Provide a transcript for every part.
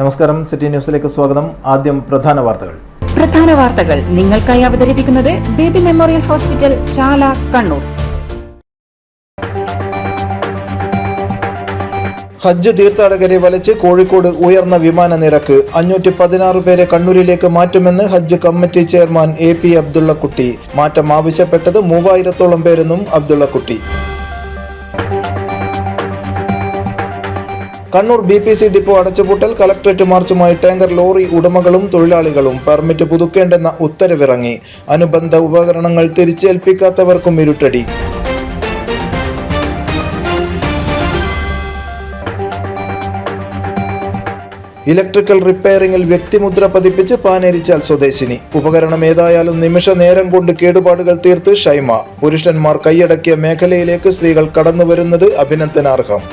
നമസ്കാരം, സിറ്റി ന്യൂസിലേക്ക് സ്വാഗതം. ആദ്യം പ്രധാന വാർത്തകൾ നിങ്ങൾക്കായി അവതരിപ്പിക്കുന്നത് ബേബി മെമ്മോറിയൽ ഹോസ്പിറ്റൽ, ചാല, കണ്ണൂർ. ഹജ്ജ് തീർത്ഥാടകരെ വലിച്ച് കോഴിക്കോട് ഉയർന്ന വിമാന നിരക്ക്. 516 പേരെ കണ്ണൂരിലേക്ക് മാറ്റുമെന്ന് ഹജ്ജ് കമ്മിറ്റി ചെയർമാൻ AP അബ്ദുള്ളക്കുട്ടി. മാറ്റം ആവശ്യപ്പെട്ടത് 3000-ഓളം പേരെന്നും അബ്ദുള്ളക്കുട്ടി. കണ്ണൂർ BPC ഡിപ്പോ അടച്ചുപൂട്ടൽ. കളക്ടറേറ്റ് മാർച്ചുമായി ടാങ്കർ ലോറി ഉടമകളും തൊഴിലാളികളും. പെർമിറ്റ് പുതുക്കേണ്ടെന്ന ഉത്തരവിറങ്ങി. അനുബന്ധ ഉപകരണങ്ങൾ തിരിച്ചേൽപ്പിക്കാത്തവർക്കും ഇരുട്ടടി. ഇലക്ട്രിക്കൽ റിപ്പയറിംഗിൽ വ്യക്തിമുദ്ര പതിപ്പിച്ച് പാനേരിച്ചാൽ സ്വദേശിനി. ഉപകരണം ഏതായാലും നിമിഷ നേരം കൊണ്ട് കേടുപാടുകൾ തീർത്ത് ഷൈമ. പുരുഷന്മാർ കൈയടക്കിയ മേഖലയിലേക്ക് സ്ത്രീകൾ കടന്നുവരുന്നത് അഭിനന്ദനാർഹം.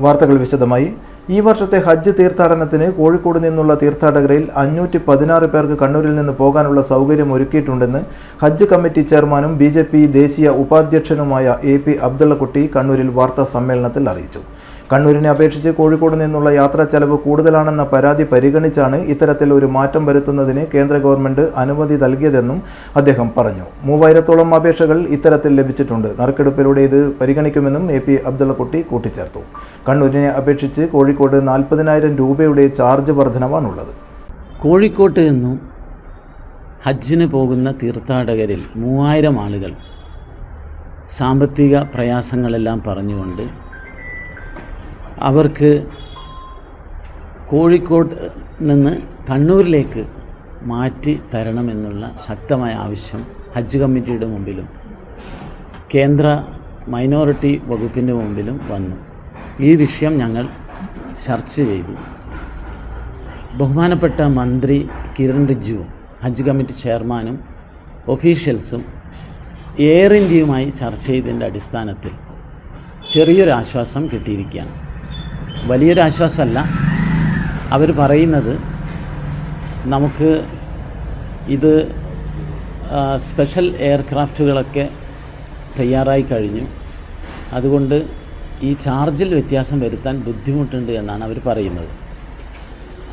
വാർത്തകൾ വിശദമായി. ഈ വർഷത്തെ ഹജ്ജ് തീർത്ഥാടനത്തിന് കോഴിക്കോട് നിന്നുള്ള തീർത്ഥാടകരിൽ 516 പേർക്ക് കണ്ണൂരിൽ നിന്ന് പോകാനുള്ള സൗകര്യം ഒരുക്കിയിട്ടുണ്ടെന്ന് ഹജ്ജ് കമ്മിറ്റി ചെയർമാനും BJP ദേശീയ ഉപാധ്യക്ഷനുമായ AP അബ്ദുള്ളക്കുട്ടി കണ്ണൂരിൽ വാർത്താ സമ്മേളനത്തിൽ അറിയിച്ചു. കണ്ണൂരിനെ അപേക്ഷിച്ച് കോഴിക്കോട് നിന്നുള്ള യാത്രാ ചെലവ് കൂടുതലാണെന്ന പരാതി പരിഗണിച്ചാണ് ഇത്തരത്തിൽ ഒരു മാറ്റം വരുത്തുന്നതിന് കേന്ദ്ര ഗവൺമെന്റ് അനുമതി നൽകിയതെന്നും അദ്ദേഹം പറഞ്ഞു. 3000-ഓളം അപേക്ഷകൾ ഇത്തരത്തിൽ ലഭിച്ചിട്ടുണ്ട്. നറുക്കെടുപ്പിലൂടെ ഇത് പരിഗണിക്കുമെന്നും AP അബ്ദുള്ളക്കുട്ടി കൂട്ടിച്ചേർത്തു. കണ്ണൂരിനെ അപേക്ഷിച്ച് കോഴിക്കോട് 40,000 രൂപയുടെ ചാർജ് വർധനവാണുള്ളത്. കോഴിക്കോട്ട് നിന്നും ഹജ്ജിന് പോകുന്ന തീർത്ഥാടകരിൽ 3000 ആളുകൾ സാമ്പത്തിക പ്രയാസങ്ങളെല്ലാം പറഞ്ഞുകൊണ്ട് അവർക്ക് കോഴിക്കോട് നിന്ന് കണ്ണൂരിലേക്ക് മാറ്റി തരണമെന്നുള്ള ശക്തമായ ആവശ്യം ഹജ്ജ് കമ്മിറ്റിയുടെ മുമ്പിലും കേന്ദ്ര മൈനോറിറ്റി വകുപ്പിൻ്റെ മുമ്പിലും വന്നു. ഈ വിഷയം ഞങ്ങൾ ചർച്ച ചെയ്തു. ബഹുമാനപ്പെട്ട മന്ത്രി കിരൺ റിജിജുവും ഹജ്ജ് കമ്മിറ്റി ചെയർമാനും ഒഫീഷ്യൽസും എയർ ഇന്ത്യയുമായി ചർച്ച ചെയ്തതിൻ്റെ അടിസ്ഥാനത്തിൽ ചെറിയൊരാശ്വാസം കിട്ടിയിരിക്കുകയാണ്. വലിയൊരാശ്വാസമല്ല. അവർ പറയുന്നത് നമുക്ക് ഇത് സ്പെഷ്യൽ എയർക്രാഫ്റ്റുകളൊക്കെ തയ്യാറായി കഴിഞ്ഞു, അതുകൊണ്ട് ഈ ചാർജിൽ വ്യത്യാസം വരുത്താൻ ബുദ്ധിമുട്ടുണ്ട് എന്നാണ് അവർ പറയുന്നത്.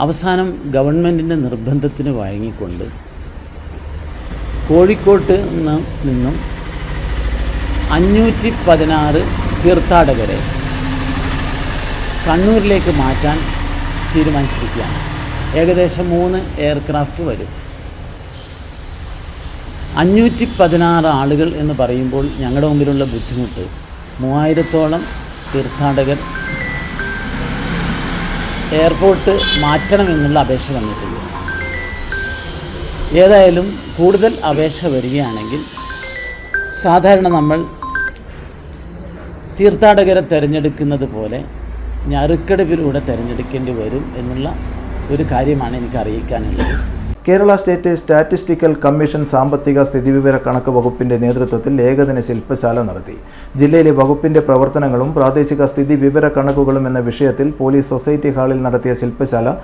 അവസാനം ഗവൺമെൻറ്റിൻ്റെ നിർബന്ധത്തിന് വഴങ്ങിക്കൊണ്ട് കോഴിക്കോട്ട് നിന്നും 516 തീർത്ഥാടകരെ കണ്ണൂരിലേക്ക് മാറ്റാൻ തീരുമാനിച്ചിരിക്കുകയാണ്. ഏകദേശം 3 എയർക്രാഫ്റ്റ് വരും. 516 ആളുകൾ എന്ന് പറയുമ്പോൾ ഞങ്ങളുടെ മുമ്പിലുള്ള ബുദ്ധിമുട്ട് 3000-ഓളം തീർത്ഥാടകർ എയർപോർട്ട് മാറ്റണമെന്നുള്ള അപേക്ഷ വന്നിട്ടുണ്ട്. ഏതായാലും കൂടുതൽ അപേക്ഷ വരികയാണെങ്കിൽ സാധാരണ നമ്മൾ തീർത്ഥാടകരെ തിരഞ്ഞെടുക്കുന്നത് പോലെ നറുക്കെടുപ്പിലൂടെ തിരഞ്ഞെടുക്കേണ്ടി വരും എന്നുള്ള ഒരു കാര്യമാണ് എനിക്ക് അറിയിക്കാനുള്ളത്. കേരള സ്റ്റേറ്റ് സ്റ്റാറ്റിസ്റ്റിക്കൽ കമ്മീഷൻ സാമ്പത്തിക സ്ഥിതിവിവര കണക്ക് വകുപ്പിന്റെ നേതൃത്വത്തിൽ ഏകദിന ശില്പശാല നടത്തി. ജില്ലയിലെ വകുപ്പിന്റെ പ്രവർത്തനങ്ങളും പ്രാദേശിക സ്ഥിതി വിവര കണക്കുകളും എന്ന വിഷയത്തിൽ പോലീസ് സൊസൈറ്റി ഹാളിൽ നടത്തിയ ശില്പശാല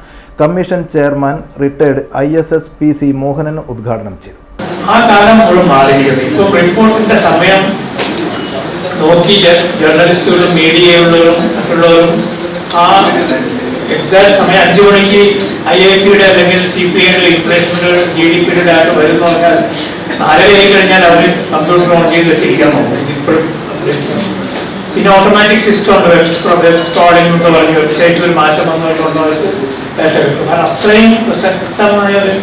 commission chairman retired ISS PC Mohanan ഉദ്ഘാടനം ചെയ്തു. ആ കാലം മുഴുവൻ മാറിയിരിക്കുന്നു. ഇപ്പോൾ റിപ്പോർട്ടിന്റെ സമയം നോക്കി ജേർണലിസ്റ്റുകളും മീഡിയയുള്ളവരും മറ്റുള്ളവരും ആ എക്സാക്ട് സമയം 5 മണിക്ക് IIP-യുടെ അല്ലെങ്കിൽ CPI-യുടെ ഇൻഫ്ലേഷൻ്റെ GDP-യുടെ ഡാറ്റ വരുന്നു പറഞ്ഞാൽ 4:30 കഴിഞ്ഞാൽ അവർ കമ്പ്യൂട്ടർ ഓൺ ചെയ്ത് വെച്ചിരിക്കാൻ നോക്കും. ഇപ്പോഴും പിന്നെ ഓട്ടോമാറ്റിക് സിസ്റ്റം ഉണ്ട്, വെബ് സ്ക്രോളിംഗ് എന്ന് പറഞ്ഞ് വെബ്സൈറ്റിൽ ഒരു മാറ്റം വന്നുകൊണ്ട് അവർക്ക് ഡാറ്റ കിട്ടും. കാരണം അത്രയും പ്രസക്തമായ ഒരു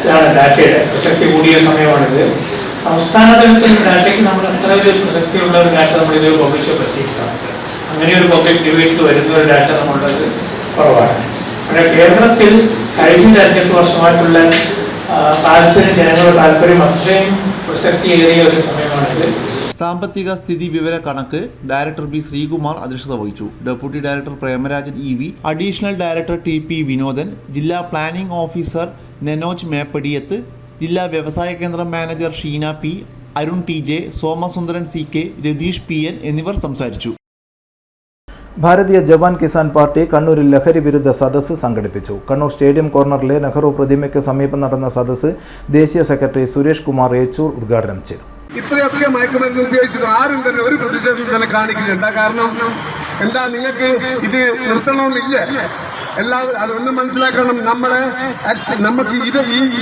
ഇതാണ് ഡാറ്റയുടെ പ്രസക്തി കൂടിയ സമയമാണിത്. സംസ്ഥാന തലത്തിൽ ഡാറ്റയ്ക്ക് നമ്മൾ അത്ര ഒരു പ്രസക്തിയുള്ള ഒരു ഡാറ്റ നമ്മളിത് പബ്ലിഷ് പറ്റിയിട്ടില്ല. അങ്ങനെ ഒരു പബ്ലിക് ഡിബേറ്റിൽ വരുന്ന ഒരു ഡാറ്റ നമ്മളുള്ളത് കുറവാണ്. പക്ഷേ കേരളത്തിൽ കഴിഞ്ഞ 5-8 വർഷമായിട്ടുള്ള താല്പര്യം, ജനങ്ങളുടെ താല്പര്യം അത്രയും പ്രസക്തിയേറിയ ഒരു സമയമാണിത്. സാമ്പത്തിക സ്ഥിതി വിവര കണക്ക് ഡയറക്ടർ B ശ്രീകുമാർ അധ്യക്ഷത വഹിച്ചു. Deputy director Premarajan EV, additional director TP Vinodan, ജില്ലാ പ്ലാനിംഗ് ഓഫീസർ നെനോജ് മേപ്പടിയത്ത്, ജില്ലാ വ്യവസായ കേന്ദ്രം manager Sheena P, Arun TJ, Somasundaran CK, Ratheesh PN എന്നിവർ സംസാരിച്ചു. ഭാരതീയ ജവാൻ കിസാൻ പാർട്ടി കണ്ണൂരിൽ ലഹരി വിരുദ്ധ സദസ്സ് സംഘടിപ്പിച്ചു. കണ്ണൂർ സ്റ്റേഡിയം കോർണറിലെ നെഹ്റു പ്രതിമയ്ക്ക് സമീപം നടന്ന സദസ്സ് ദേശീയ സെക്രട്ടറി സുരേഷ് കുമാർ യേച്ചൂർ ഉദ്ഘാടനം ചെയ്തു. ഇത്രയൊക്കെ മയക്കുമരുന്ന് ഉപയോഗിച്ചത് ആരും തന്നെ ഒരു പ്രതിഷേധം തന്നെ കാണിക്കില്ല. എന്താ കാരണം? എന്താ നിങ്ങൾക്ക് ഇത് നിർത്തണമെന്നില്ല? എല്ലാവരും അതൊന്നും മനസ്സിലാക്കണം. നമുക്ക്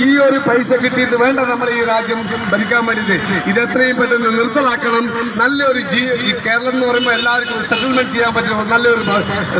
ഈ ഒരു പൈസ കിട്ടിയിട്ട് വേണ്ട നമ്മുടെ ഈ രാജ്യം ഭരിക്കാൻ വേണ്ടിയിട്ട്. ഇത് എത്രയും പെട്ടെന്ന് നിർത്തലാക്കണം. നല്ലൊരു ഈ കേരളം എന്ന് പറയുമ്പോൾ എല്ലാവർക്കും സെറ്റിൽമെന്റ് ചെയ്യാൻ പറ്റുന്ന നല്ലൊരു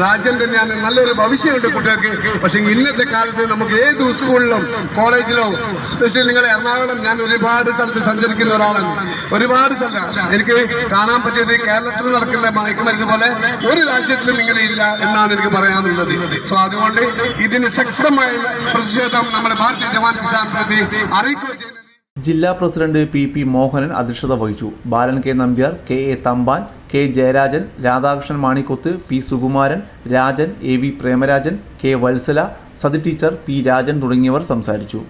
രാജ്യം തന്നെയാണ്. നല്ലൊരു ഭവിഷ്യമുണ്ട് കുട്ടികൾക്ക്. പക്ഷെ ഇന്നത്തെ കാലത്ത് നമുക്ക് ഏത് സ്കൂളിലും കോളേജിലോ, സ്പെഷ്യലി നിങ്ങൾ എറണാകുളം, ഞാൻ ഒരുപാട് സ്ഥലത്ത് സഞ്ചരിക്കുന്ന ഒരാളാണ്. ഒരുപാട് സ്ഥലത്ത് എനിക്ക് കാണാൻ പറ്റിയത് കേരളത്തിൽ നടക്കുന്ന മയക്കുമരുന്ന് പോലെ ഒരു രാജ്യത്തിലും ഇങ്ങനെ ഇല്ല എന്നാണ് എനിക്ക് പറയാനുള്ളത്. സോ അതുകൊണ്ട് ഇതിന് ശക്തമായ പ്രതിഷേധം നമ്മുടെ ഭാരതീയ ജവാൻ കിസാൻ പാർട്ടി അറിയിക്കുക ചെയ്യുന്നത്. ജില്ലാ പ്രസിഡന്റ് PP മോഹനൻ അധ്യക്ഷത വഹിച്ചു. Balan K Nambiar, KA Thampan, K Jayarajan, Radhakrishnan Manikkoth, P Sukumaran, Rajan, AV Premarajan, K Vatsala, Sathi teacher, P Rajan തുടങ്ങിയവർ സംസാരിച്ചു.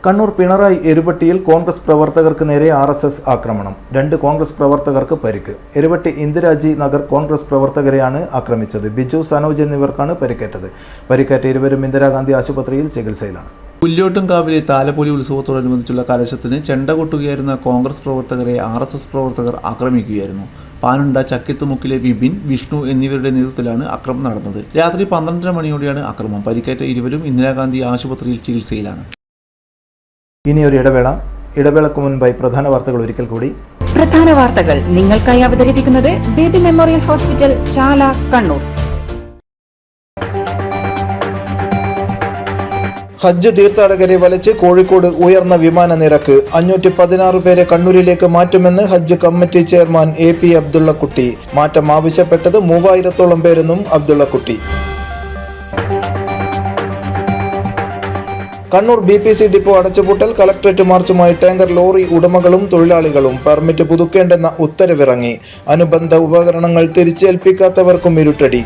കണ്ണൂർ പിണറായി എരുവട്ടിയിൽ കോൺഗ്രസ് പ്രവർത്തകർക്ക് നേരെ RSS ആക്രമണം. 2 കോൺഗ്രസ് പ്രവർത്തകർക്ക് പരിക്ക്. എരുവട്ടി ഇന്ദിരാജി നഗർ കോൺഗ്രസ് പ്രവർത്തകരെയാണ് ആക്രമിച്ചത്. ബിജു, സനോജ് എന്നിവർക്കാണ് പരിക്കേറ്റത്. പരിക്കേറ്റ ഇരുവരും ഇന്ദിരാഗാന്ധി ആശുപത്രിയിൽ ചികിത്സയിലാണ്. പുല്ലോട്ടുംകാവിലെ താലപ്പൊലി ഉത്സവത്തോടനുബന്ധിച്ചുള്ള കലശത്തിന് ചെണ്ട കൊട്ടുകയായിരുന്ന കോൺഗ്രസ് പ്രവർത്തകരെ RSS പ്രവർത്തകർ ആക്രമിക്കുകയായിരുന്നു. പാനുണ്ട, ചക്കിത്തുമുക്കിലെ വിപിൻ, വിഷ്ണു എന്നിവരുടെ നേതൃത്വത്തിലാണ് ആക്രമണം നടന്നത്. രാത്രി 12:30 മണിയോടെയാണ് ആക്രമണം. പരിക്കേറ്റ ഇരുവരും ഇന്ദിരാഗാന്ധി ആശുപത്രിയിൽ ചികിത്സയിലാണ്. ഇനിയൊരു ഇടവേളക്ക് മുൻപായി പ്രധാന വാർത്തകൾ ഒരിക്കൽ കൂടി. പ്രധാന വാർത്തകൾ നിങ്ങൾക്കായി അവതരിപ്പിക്കുന്നത് ബേബി മെമ്മോറിയൽ ഹോസ്പിറ്റൽ, ചാല, കണ്ണൂർ. ഹജ്ജ് തീർത്ഥാടകരെ വലിച്ച് കോഴിക്കോട് ഉയർന്ന വിമാന നിരക്ക്. 516 പേരെ കണ്ണൂരിലേക്ക് മാറ്റുമെന്ന് ഹജ്ജ് കമ്മിറ്റി ചെയർമാൻ AP അബ്ദുള്ളക്കുട്ടി. മാറ്റം ആവശ്യപ്പെട്ടത് 3000-ഓളം പേരെന്നും അബ്ദുള്ളക്കുട്ടി. കണ്ണൂർ BPC ഡിപ്പോ അടച്ചുപൂട്ടൽ. കളക്ടറേറ്റ് മാർച്ചുമായി ടാങ്കർ ലോറി ഉടമകളും തൊഴിലാളികളും. പെർമിറ്റ് പുതുക്കേണ്ടെന്ന ഉത്തരവിറങ്ങി. അനുബന്ധ ഉപകരണങ്ങൾ തിരിച്ചേൽപ്പിക്കാത്തവർക്കും ഇരുട്ടടി.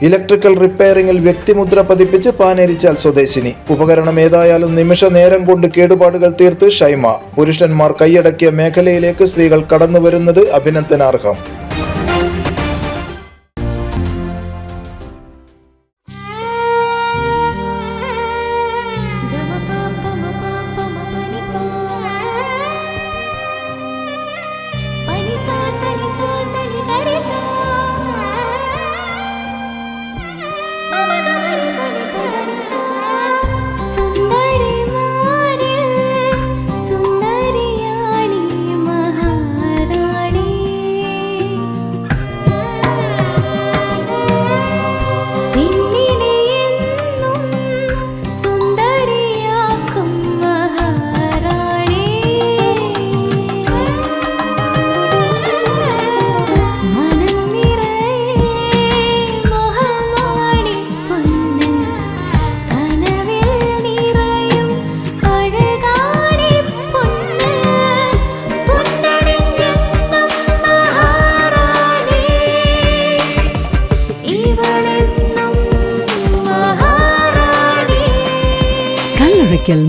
ഇലക്ട്രിക്കൽ റിപ്പയറിംഗിൽ വ്യക്തിമുദ്ര പതിപ്പിച്ച് പാനേരിച്ചാൽ സ്വദേശിനി. ഉപകരണം ഏതായാലും നിമിഷ നേരം കൊണ്ട് കേടുപാടുകൾ തീർത്ത് ഷൈമ. പുരുഷന്മാർ കൈയടക്കിയ മേഖലയിലേക്ക് സ്ത്രീകൾ കടന്നുവരുന്നത് അഭിനന്ദനാർഹം.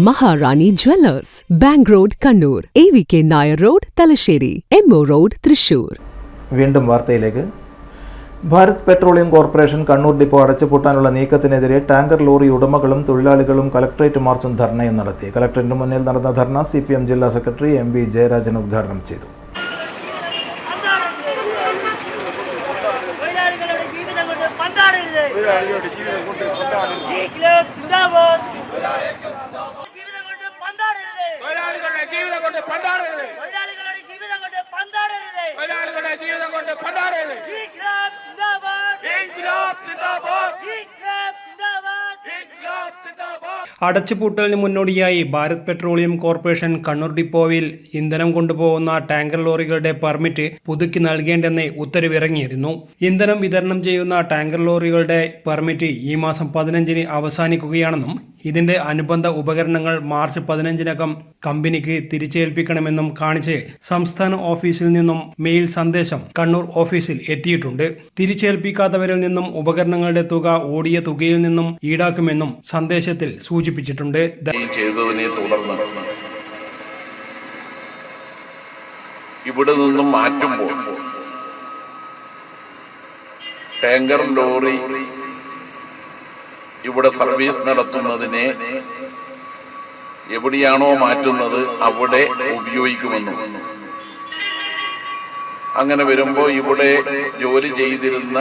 Maharani Jewellers, Bank Road, Kannur, AVK Nair Road, Talasheri, MO Road, Thrissur. വീണ്ടും വാർത്തയിലേക്ക്. Bharat Petroleum Corporation Kannur depot അടച്ചുപൂട്ടാനുള്ള നീക്കത്തിനെതിരെ ടാങ്കർ ലോറി ഉടമകളും തൊഴിലാളികളും കളക്ടറേറ്റ് മാർച്ചും ധർണയും നടത്തി. കളക്ടറേറ്റിന് മുന്നിൽ നടന്ന ധർണ CPM ജില്ലാ സെക്രട്ടറി MB ജയരാജൻ ഉദ്ഘാടനം ചെയ്തു. അടച്ചുപൂട്ടലിന് മുന്നോടിയായി ഭാരത് പെട്രോളിയം കോർപ്പറേഷൻ കണ്ണൂർ ഡിപ്പോയിൽ ഇന്ധനം കൊണ്ടുപോകുന്ന ടാങ്കർ ലോറികളുടെ പെർമിറ്റ് പുതുക്കി നൽകേണ്ടെന്ന് ഉത്തരവിറങ്ങിയിരുന്നു. ഇന്ധനം വിതരണം ചെയ്യുന്ന ടാങ്കർ ലോറികളുടെ പെർമിറ്റ് ഈ മാസം 15-ന് അവസാനിക്കുകയാണെന്നും ഇതിന്റെ അനുബന്ധ ഉപകരണങ്ങൾ മാർച്ച് 15-നകം കമ്പനിക്ക് തിരിച്ചേൽപ്പിക്കണമെന്നും കാണിച്ച് സംസ്ഥാന ഓഫീസിൽ നിന്നും മെയിൽ സന്ദേശം കണ്ണൂർ ഓഫീസിൽ എത്തിയിട്ടുണ്ട്. തിരിച്ചേൽപ്പിക്കാത്തവരിൽ നിന്നും ഉപകരണങ്ങളുടെ തുക ഓടിയ തുകയിൽ നിന്നും ഈടാക്കുമെന്നും സന്ദേശത്തിൽ സൂചിപ്പിച്ചിട്ടുണ്ട്. ചെയ്തതിനെ തുടർന്ന് ഇവിടെ നിന്നും മാറ്റുമ്പോൾ ടാങ്കർ ലോറി ഇവിടെ സർവീസ് നടത്തുന്നതിനെ എവിടെയാണോ മാറ്റുന്നത് അവിടെ ഉപയോഗിക്കുമെന്നും, അങ്ങനെ വരുമ്പോൾ ഇവിടെ ജോലി ചെയ്തിരുന്ന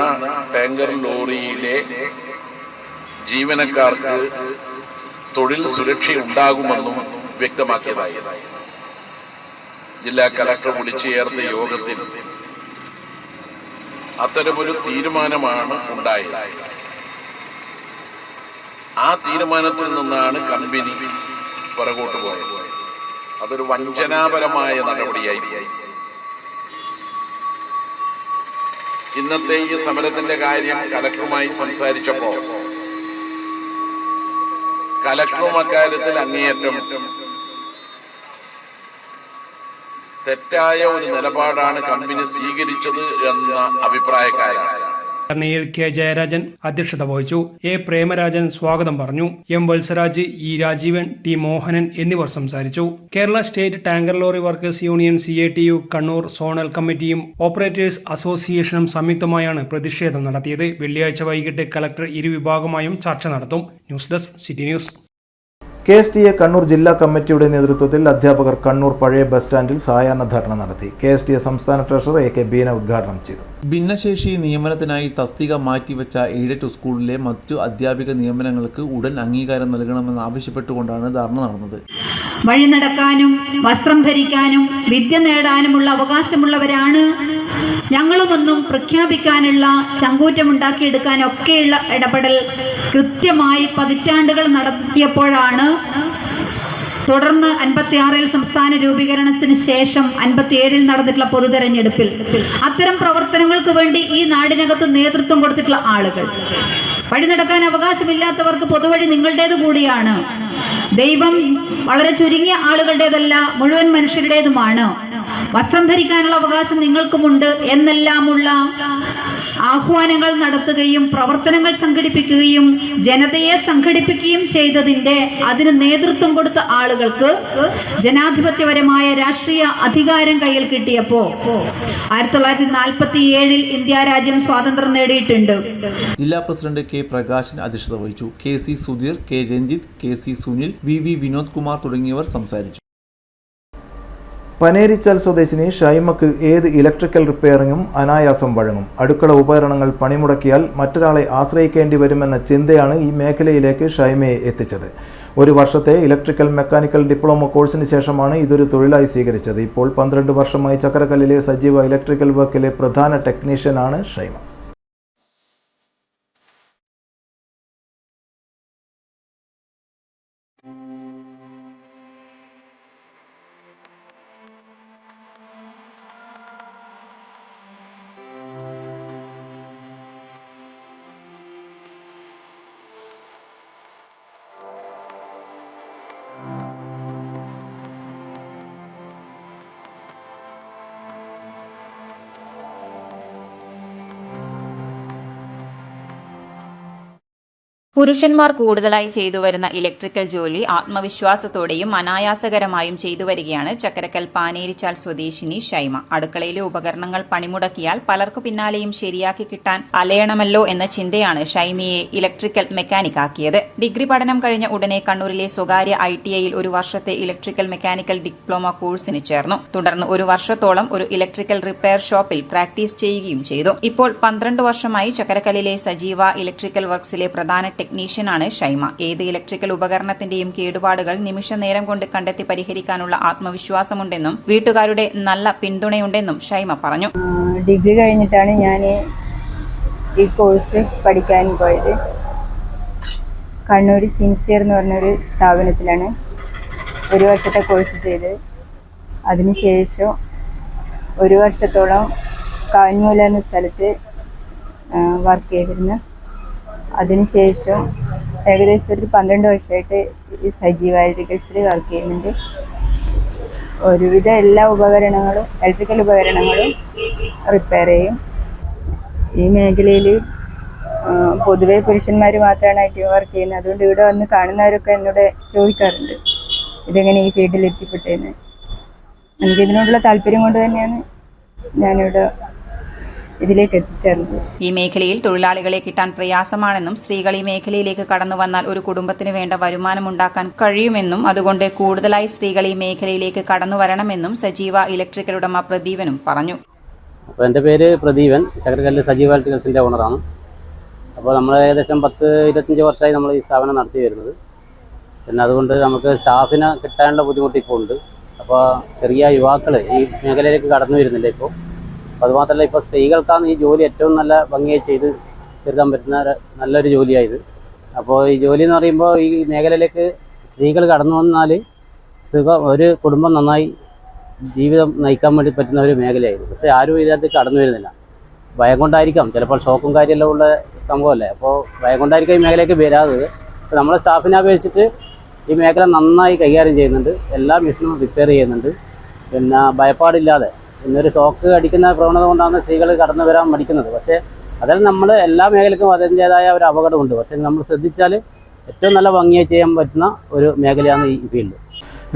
ടാങ്കർ ലോറിയിലെ ജീവനക്കാർക്ക് തൊഴിൽ സുരക്ഷ ഉണ്ടാകുമെന്നും വ്യക്തമാക്കിയതായി ജില്ലാ കലക്ടർ വിളിച്ചു ചേർത്ത യോഗത്തിൽ അത്തരമൊരു തീരുമാനമാണ് ഉണ്ടായത്. ആ തീരുമാനത്തിൽ നിന്നാണ് കമ്പനി പുറകോട്ട് പോയത്. അതൊരു വഞ്ചനാപരമായ നടപടിയായി. ഇന്നത്തെ ഈ സമരത്തിന്റെ കാര്യം കലക്ടറുമായി സംസാരിച്ചപ്പോൾ കലക്ടറും അക്കാര്യത്തിൽ അങ്ങേയറ്റം തെറ്റായ ഒരു നിലപാടാണ് കമ്പനി സ്വീകരിച്ചത് എന്ന അഭിപ്രായക്കാരാണ്. കെ ജയരാജൻ അധ്യക്ഷത വഹിച്ചു. എ പ്രേമരാജൻ സ്വാഗതം പറഞ്ഞു. M Valsaraj, E Rajeevan, T Mohanan എന്നിവർ സംസാരിച്ചു. Kerala state tanker lorry workers union CATU Kannur zonal കമ്മിറ്റിയും ഓപ്പറേറ്റേഴ്സ് അസോസിയേഷനും സംയുക്തമായാണ് പ്രതിഷേധം നടത്തിയത്. വെള്ളിയാഴ്ച വൈകിട്ട് കലക്ടർ ഇരുവിഭാഗമായും ചർച്ച നടത്തും. News desk city news. KSTA Kannur ജില്ലാ കമ്മിറ്റിയുടെ നേതൃത്വത്തിൽ അധ്യാപകർ കണ്ണൂർ പഴയ ബസ് സ്റ്റാൻഡിൽ സായാഹ്ന ധർണ നടത്തി. KSTA സംസ്ഥാന ട്രഷറർ AK ബീന ഉദ്ഘാടനം ചെയ്തു. ഭിന്നശേഷി നിയമനത്തിനായി തസ്തിക മാറ്റിവെച്ച എയ്ഡഡ് സ്കൂളിലെ മറ്റു അധ്യാപിക നിയമനങ്ങൾക്ക് ഉടൻ അംഗീകാരം നൽകണമെന്ന് ആവശ്യപ്പെട്ടുകൊണ്ടാണ് ധർണ നടന്നത്. വഴി നടക്കാനും വസ്ത്രം ധരിക്കാനും വിദ്യ നേടാനുമുള്ള അവകാശമുള്ളവരാണ് ഞങ്ങളുമൊന്നും പ്രഖ്യാപിക്കാനുള്ള ചങ്കൂറ്റമുണ്ടാക്കിയെടുക്കാനൊക്കെയുള്ള ഇടപെടൽ കൃത്യമായി പതിറ്റാണ്ടുകൾ നടത്തിയപ്പോഴാണ് തുടർന്ന് 56-ൽ സംസ്ഥാന രൂപീകരണത്തിന് ശേഷം 57-ൽ നടന്നിട്ടുള്ള പൊതുതെരഞ്ഞെടുപ്പിൽ അത്തരം പ്രവർത്തനങ്ങൾക്ക് വേണ്ടി ഈ നാടിനകത്ത് നേതൃത്വം കൊടുത്തിട്ടുള്ള ആളുകൾ, വഴി നടക്കാൻ അവകാശമില്ലാത്തവർക്ക് പൊതുവഴി നിങ്ങളുടേത് കൂടിയാണ്. ദൈവം വളരെ ചുരുങ്ങിയ ആളുകളുടേതല്ല, മുഴുവൻ മനുഷ്യരുടേതുമാണ്. വസ്ത്രം ധരിക്കാനുള്ള അവകാശം നിങ്ങൾക്കുമുണ്ട് എന്നെല്ലാമുള്ള ആഹ്വാനങ്ങൾ നടത്തുകയും പ്രവർത്തനങ്ങൾ സംഘടിപ്പിക്കുകയും ജനതയെ സംഘടിപ്പിക്കുകയും ചെയ്തതിൻ്റെ അതിന് നേതൃത്വം കൊടുത്ത ആളുകൾക്ക് ജനാധിപത്യപരമായ രാഷ്ട്രീയ അധികാരം കയ്യിൽ കിട്ടിയപ്പോൾ 1947-ൽ ഇന്ത്യ രാജ്യം സ്വാതന്ത്ര്യം നേടിയിട്ടുണ്ട്. ജില്ലാ പ്രസിഡന്റ് K പ്രകാശൻ അധ്യക്ഷത വഹിച്ചു. KC Sudheer, K Ranjith, KC Sunil, VV Vinod Kumar തുടങ്ങിയവർ സംസാരിച്ചു. പനേരിച്ചാൽ സ്വദേശിനി ഷൈമക്ക് ഏത് ഇലക്ട്രിക്കൽ റിപ്പയറിങ്ങും അനായാസം വഴങ്ങും. അടുക്കള ഉപകരണങ്ങൾ പണിമുടക്കിയാൽ മറ്റൊരാളെ ആശ്രയിക്കേണ്ടി വരുമെന്ന ചിന്തയാണ് ഈ മേഖലയിലേക്ക് ഷൈമയെ എത്തിച്ചത്. ഒരു വർഷത്തെ ഇലക്ട്രിക്കൽ മെക്കാനിക്കൽ ഡിപ്ലോമ കോഴ്സിന് ശേഷമാണ് ഇതൊരു തൊഴിലായി സ്വീകരിച്ചത്. ഇപ്പോൾ 12 വർഷമായി ചക്കരക്കല്ലിലെ സജീവ ഇലക്ട്രിക്കൽ വർക്കിലെ പ്രധാന ടെക്നീഷ്യനാണ് ഷൈമ. പുരുഷന്മാർ കൂടുതലായി ചെയ്തു വരുന്ന ഇലക്ട്രിക്കൽ ജോലി ആത്മവിശ്വാസത്തോടെയും അനായാസകരമായും ചെയ്തു വരികയാണ് ചക്കരക്കൽ പാനേരിച്ചാൽ സ്വദേശിനി ഷൈമ. അടുക്കളയിലെ ഉപകരണങ്ങൾ പണിമുടക്കിയാൽ പലർക്കു പിന്നാലെയും ശരിയാക്കി കിട്ടാൻ അലയണമല്ലോ എന്ന ചിന്തയാണ് ഷൈമയെ ഇലക്ട്രിക്കൽ മെക്കാനിക് ആക്കിയത്. ഡിഗ്രി പഠനം കഴിഞ്ഞ ഉടനെ കണ്ണൂരിലെ സ്വകാര്യ ITIയിൽ ഒരു വർഷത്തെ ഇലക്ട്രിക്കൽ മെക്കാനിക്കൽ ഡിപ്ലോമ കോഴ്സിന് ചേർന്നു. തുടർന്ന് ഒരു വർഷത്തോളം ഒരു ഇലക്ട്രിക്കൽ റിപ്പയർ ഷോപ്പിൽ പ്രാക്ടീസ് ചെയ്യുകയും ചെയ്തു. ഇപ്പോൾ 12 വർഷമായി ചക്കരക്കല്ലിലെ സജീവ ഇലക്ട്രിക്കൽ വർക്ക്സിലെ പ്രധാന ടെക്നീഷ്യനാണ് ഷൈമ. ഏത് ഇലക്ട്രിക്കൽ ഉപകരണത്തിന്റെയും കേടുപാടുകൾ നിമിഷ നേരം കൊണ്ട് കണ്ടെത്തി പരിഹരിക്കാനുള്ള ആത്മവിശ്വാസമുണ്ടെന്നും വീട്ടുകാരുടെ നല്ല പിന്തുണയുണ്ടെന്നും ഷൈമ പറഞ്ഞു. ഡിഗ്രി കഴിഞ്ഞിട്ടാണ് ഞാൻ ഈ കോഴ്സ് പഠിക്കാൻ പോയത്. കണ്ണൂർ സിൻസിയർ എന്ന് പറഞ്ഞൊരു സ്ഥാപനത്തിലാണ് ഒരു വർഷത്തെ കോഴ്സ് ചെയ്തത്. അതിനുശേഷം ഒരു വർഷത്തോളം കാഞ്ഞൂല എന്ന സ്ഥലത്ത് വർക്ക് ചെയ്തിരുന്നു. അതിനുശേഷം ഏകദേശം ഒരു 12 വർഷമായിട്ട് ഈ സജീവ ഇലക്ട്രിക്കൽസിൽ വർക്ക് ചെയ്യുന്നുണ്ട്. ഒരുവിധ എല്ലാ ഉപകരണങ്ങളും ഇലക്ട്രിക്കൽ ഉപകരണങ്ങളും റിപ്പയർ ചെയ്യും. ഈ മേഖലയിൽ പൊതുവെ പുരുഷന്മാർ മാത്രമാണ് IT വർക്ക് ചെയ്യുന്നത്. അതുകൊണ്ട് ഇവിടെ വന്ന് കാണുന്നവരൊക്കെ എന്നോട് ചോദിക്കാറുണ്ട് ഇതെങ്ങനെ ഈ ഫീൽഡിൽ എത്തിപ്പെട്ടതെന്ന്. എനിക്കിതിനോടുള്ള താല്പര്യം കൊണ്ട് തന്നെയാണ് ഞാനിവിടെ ഇതിലേക്ക് എത്തിച്ചേർന്നത്. ഈ മേഖലയിൽ തൊഴിലാളികളെ കിട്ടാൻ പ്രയാസമാണെന്നും സ്ത്രീകൾ ഈ മേഖലയിലേക്ക് കടന്നു വന്നാൽ ഒരു കുടുംബത്തിന് വേണ്ട വരുമാനം ഉണ്ടാക്കാൻ കഴിയുമെന്നും അതുകൊണ്ട് കൂടുതലായി സ്ത്രീകൾ ഈ മേഖലയിലേക്ക് കടന്നു വരണമെന്നും സജീവ ഇലക്ട്രിക്കൽ ഉടമ പ്രദീപനും പറഞ്ഞു. അപ്പോൾ എൻ്റെ പേര് പ്രദീപൻ, ചക്കരക്കല്ല് സജീവ ഇലക്ട്രിക്കൽസിൻ്റെ ഓണറാണ്. അപ്പോൾ നമ്മൾ ഏകദേശം 10-25 വർഷമായി നമ്മൾ ഈ സ്ഥാപനം നടത്തി വരുന്നത്. പിന്നെ അതുകൊണ്ട് നമുക്ക് സ്റ്റാഫിനെ കിട്ടാനുള്ള ബുദ്ധിമുട്ട് ഇപ്പോൾ ഉണ്ട്. അപ്പോൾ ചെറിയ യുവാക്കൾ ഈ മേഖലയിലേക്ക് കടന്നു വരുന്നില്ല ഇപ്പോൾ. അപ്പോൾ അതുമാത്രമല്ല, ഇപ്പോൾ സ്ത്രീകൾക്കാണ് ഈ ജോലി ഏറ്റവും നല്ല ഭംഗിയായി ചെയ്ത് തീർക്കാൻ പറ്റുന്ന നല്ലൊരു ജോലിയായത്. അപ്പോൾ ഈ ജോലി എന്ന് പറയുമ്പോൾ ഈ മേഖലയിലേക്ക് സ്ത്രീകൾ കടന്നു വന്നാൽ ഒരു കുടുംബം നന്നായി ജീവിതം നയിക്കാൻ വേണ്ടി പറ്റുന്ന ഒരു മേഖലയായിരുന്നു. പക്ഷേ ആരും ഇതിനകത്ത് കടന്നു വരുന്നില്ല. ഭയം കൊണ്ടായിരിക്കാം, ചിലപ്പോൾ ഷോക്കും കാര്യമെല്ലാം ഉള്ള സംഭവമല്ലേ. അപ്പോൾ ഭയം കൊണ്ടായിരിക്കും ഈ മേഖലയ്ക്ക് വരാത്തത്. അപ്പോൾ നമ്മളെ സ്റ്റാഫിനെ അപേക്ഷിച്ചിട്ട് ഈ മേഖല നന്നായി കൈകാര്യം ചെയ്യുന്നുണ്ട്. എല്ലാ മെഷീനും റിപ്പയർ ചെയ്യുന്നുണ്ട്. പിന്നെ ഭയപ്പാടില്ലാതെ, ഇന്നൊരു ഷോക്ക് അടിക്കുന്ന പ്രവണത കൊണ്ടാണ് സ്ത്രീകൾ കടന്നു വരാൻ മടിക്കുന്നത്. പക്ഷേ അതിൽ നമ്മൾ എല്ലാ മേഖലയ്ക്കും അതിൻ്റേതായ ഒരു അപകടമുണ്ട്. പക്ഷേ നമ്മൾ ശ്രദ്ധിച്ചാൽ ഏറ്റവും നല്ല ഭംഗിയായി ചെയ്യാൻ പറ്റുന്ന ഒരു മേഖലയാണ് ഈ ഫീൽഡ്.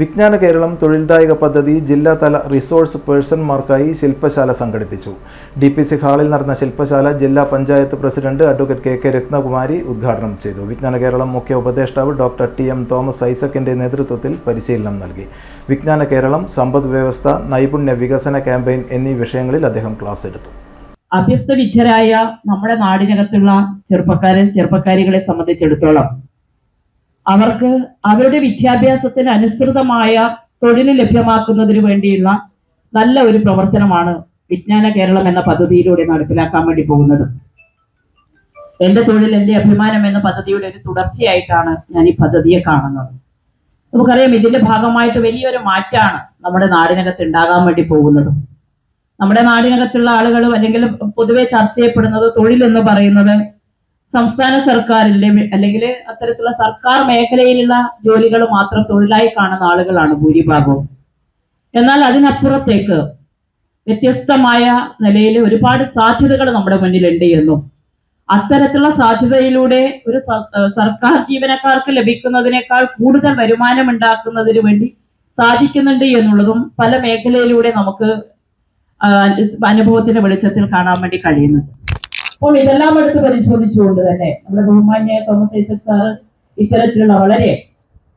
വിജ്ഞാന കേരളം തൊഴിൽദായക പദ്ധതി ജില്ലാതല റിസോഴ്സ് പേഴ്സൺമാർക്കായി ശില്പശാല സംഘടിപ്പിച്ചു. DPC ഹാളിൽ നടന്ന ശില്പശാല ജില്ലാ panchayat president advocate KK Ratnakumari ഉദ്ഘാടനം ചെയ്തു. വിജ്ഞാന കേരളം മുഖ്യ ഉപദേഷ്ടാവ് ഡോക്ടർ TM തോമസ് ഐസക്കിന്റെ നേതൃത്വത്തിൽ പരിശീലനം നൽകി. വിജ്ഞാന കേരളം, സമ്പദ് വ്യവസ്ഥ, നൈപുണ്യ വികസന ക്യാമ്പയിൻ എന്നീ വിഷയങ്ങളിൽ അദ്ദേഹം ക്ലാസ് എടുത്തു. അഭ്യസ്തവിദ്യരായ നമ്മുടെ നാടിനകത്തുള്ള ചെറുപ്പക്കാരികളെ സംബന്ധിച്ചിടത്തോളം അവർക്ക് അവരുടെ വിദ്യാഭ്യാസത്തിന് അനുസൃതമായ തൊഴിൽ ലഭ്യമാക്കുന്നതിന് വേണ്ടിയുള്ള നല്ല ഒരു പ്രവർത്തനമാണ് വിജ്ഞാന കേരളം എന്ന പദ്ധതിയിലൂടെ നടപ്പിലാക്കാൻ വേണ്ടി പോകുന്നത്. എന്റെ തൊഴിൽ എന്റെ അഭിമാനം എന്ന പദ്ധതിയുടെ ഒരു തുടർച്ചയായിട്ടാണ് ഞാൻ ഈ പദ്ധതിയെ കാണുന്നത്. നമുക്കറിയാം, ഇതിന്റെ ഭാഗമായിട്ട് വലിയൊരു മാറ്റമാണ് നമ്മുടെ നാടിനകത്ത് ഉണ്ടാകാൻ വേണ്ടി പോകുന്നത്. നമ്മുടെ നാടിനകത്തുള്ള ആളുകൾ അല്ലെങ്കിൽ പൊതുവെ ചർച്ച ചെയ്യപ്പെടുന്നത് തൊഴിൽ എന്ന് പറയുന്നത് സംസ്ഥാന സർക്കാരിന്റെ അല്ലെങ്കിൽ അത്തരത്തിലുള്ള സർക്കാർ മേഖലയിലുള്ള ജോലികൾ മാത്രം തൊഴിലായി കാണുന്ന ആളുകളാണ് ഭൂരിഭാഗവും. എന്നാൽ അതിനപ്പുറത്തേക്ക് വ്യത്യസ്തമായ നിലയിൽ ഒരുപാട് സാധ്യതകൾ നമ്മുടെ മുന്നിലുണ്ട് എന്നും അത്തരത്തിലുള്ള സാധ്യതയിലൂടെ ഒരു സർക്കാർ ജീവനക്കാർക്ക് ലഭിക്കുന്നതിനേക്കാൾ കൂടുതൽ വരുമാനം ഉണ്ടാക്കുന്നതിന് വേണ്ടി സാധിക്കുന്നുണ്ട് എന്നുള്ളതും പല മേഖലയിലൂടെ നമുക്ക് അനുഭവത്തിന്റെ വെളിച്ചത്തിൽ കാണാൻ വേണ്ടി കഴിയുന്നുണ്ട്. അപ്പോൾ ഇതെല്ലാം എടുത്ത് പരിശോധിച്ചുകൊണ്ട് തന്നെ നമ്മുടെ ബഹുമാന്യ തോമസ് ഐസക് സാർ ഇത്തരത്തിലുള്ള വളരെ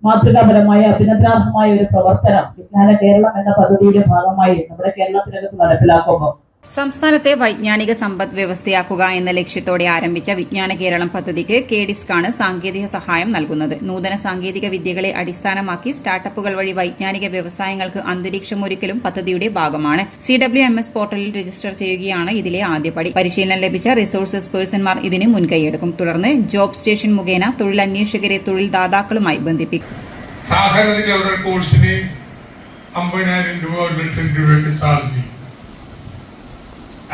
മാതൃകാപരമായ അഭിനന്ദനാർഹമായ ഒരു പ്രവർത്തനം വിജ്ഞാന കേരളം എന്ന പദ്ധതിയുടെ ഭാഗമായി നമ്മുടെ കേരളത്തിനകത്ത് നടപ്പിലാക്കുമ്പോൾ സംസ്ഥാനത്തെ വൈജ്ഞാനിക സമ്പദ് വ്യവസ്ഥയാക്കുക എന്ന ലക്ഷ്യത്തോടെ ആരംഭിച്ച വിജ്ഞാന കേരളം പദ്ധതിക്ക് KDISCാണ് സാങ്കേതിക സഹായം നൽകുന്നത്. നൂതന സാങ്കേതിക വിദ്യകളെ അടിസ്ഥാനമാക്കി സ്റ്റാർട്ടപ്പുകൾ വഴി വൈജ്ഞാനിക വ്യവസായങ്ങൾക്ക് അന്തരീക്ഷമൊരുക്കലും പദ്ധതിയുടെ ഭാഗമാണ്. CWMS പോർട്ടലിൽ രജിസ്റ്റർ ചെയ്യുകയാണ് ഇതിലെ ആദ്യപടി. പരിശീലനം ലഭിച്ച റിസോഴ്സസ് പേഴ്സൺമാർ ഇതിന് മുൻകൈയെടുക്കും. തുടർന്ന് ജോബ് സ്റ്റേഷൻ മുഖേന തൊഴിലന്വേഷകരെ തൊഴിൽ ദാതാക്കളുമായി ബന്ധിപ്പിക്കും. സാധാരണ കോഴ്സിന് 50,000 രൂപ 1 ലക്ഷം രൂപയൊക്കെ ചാർജ് ചെയ്യും.